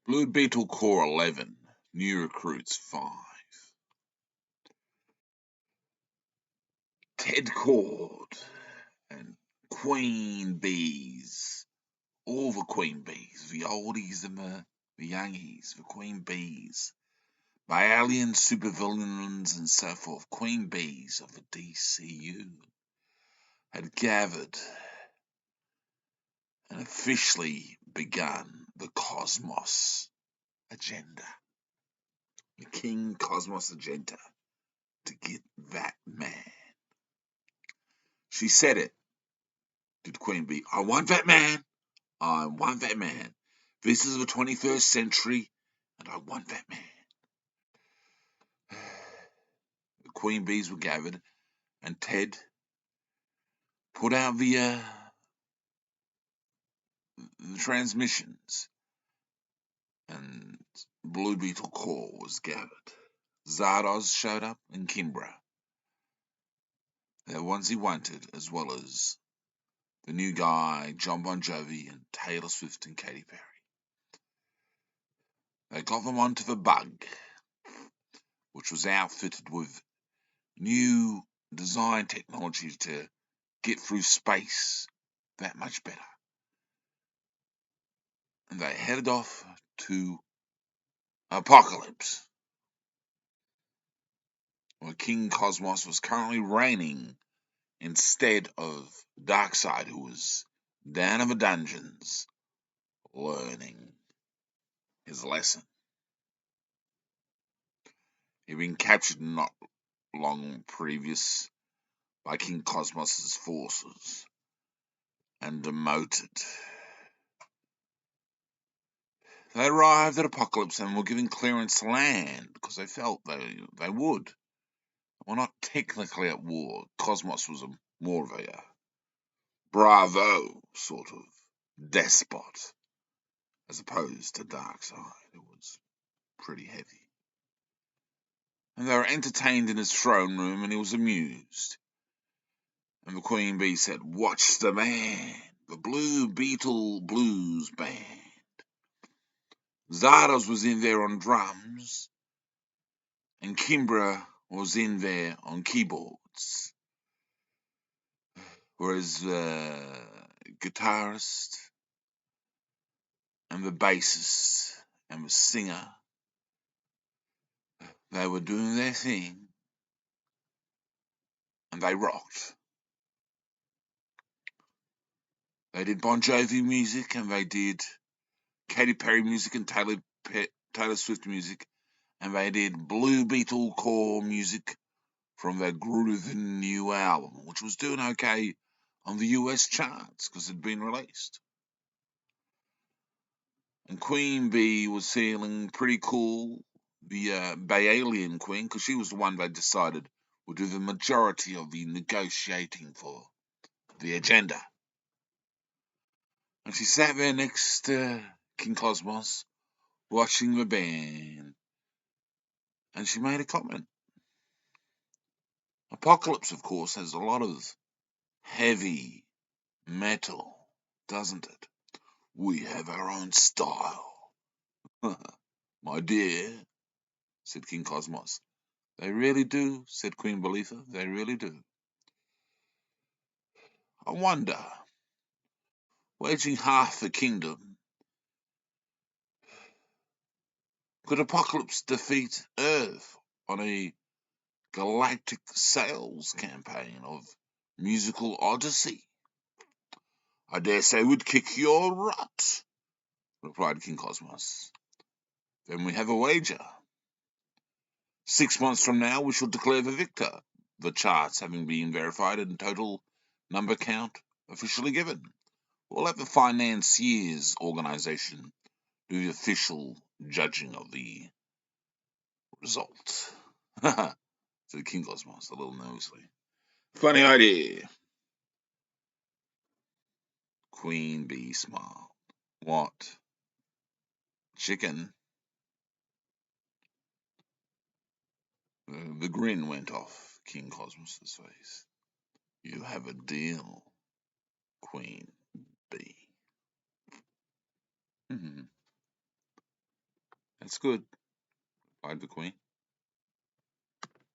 Blue Beetle Core 11, new recruits 5. Ted Cord and Queen Bees. All the Queen Bees, the oldies and the youngies, the Queen Bees. By alien supervillains and so forth, Queen Bees of the DCU had gathered and officially begun the Cosmos agenda. The King Cosmos agenda to get that man. She said it, did Queen Bee. I want that man. I want that man. This is the 21st century, and I want that man. The Queen Bees were gathered, and Ted put out the transmissions, and Blue Beetle Corps was gathered. Zardoz showed up, and Kimbra. They're the ones he wanted, as well as the new guy, John Bon Jovi, and Taylor Swift and Katy Perry. They got them onto the bug, which was outfitted with new design technology to get through space that much better. And they headed off to Apocalypse, where King Cosmos was currently reigning instead of Darkseid, who was down in the dungeons learning his lesson. He'd been captured not long previous by King Cosmos's forces and demoted. They arrived at Apocalypse and were given clearance to land because they felt they would. Well, not technically at war. Cosmos was more of a bravo sort of despot, as opposed to Darkseid, who was pretty heavy. And they were entertained in his throne room, and he was amused. And the Queen Bee said, "Watch the man, the Blue Beetle Blues Band." Zardoz was in there on drums, and Kimbra was in there on keyboards. Whereas the guitarist and the bassist and the singer, they were doing their thing, and they rocked. They did Bon Jovi music, and they did Katy Perry music and Taylor Swift music, and they did Blue Beetle Core music from their grooving new album, which was doing okay on the US charts because it had been released. And Queen Bee was feeling pretty cool, the Bayalian Queen, because she was the one they decided would do the majority of the negotiating for the agenda. And she sat there next to King Cosmos, watching the band, and she made a comment. Apocalypse, of course, has a lot of heavy metal, doesn't it? We have our own style. My dear, said King Cosmos. They really do, said Queen Belitha. They really do. I wonder, waging half the kingdom, could Apocalypse defeat Earth on a galactic sales campaign of musical odyssey? I dare say we'd kick your rut, replied King Cosmos. Then we have a wager. 6 months from now we shall declare the victor, the charts having been verified and total number count officially given. We'll let the financiers organization do the official judging of the result. Said King Cosmos a little nervously. Funny idea. Queen Bee smiled. What? Chicken? The grin went off King Cosmos's face. You have a deal, Queen Bee. That's good, replied the Queen.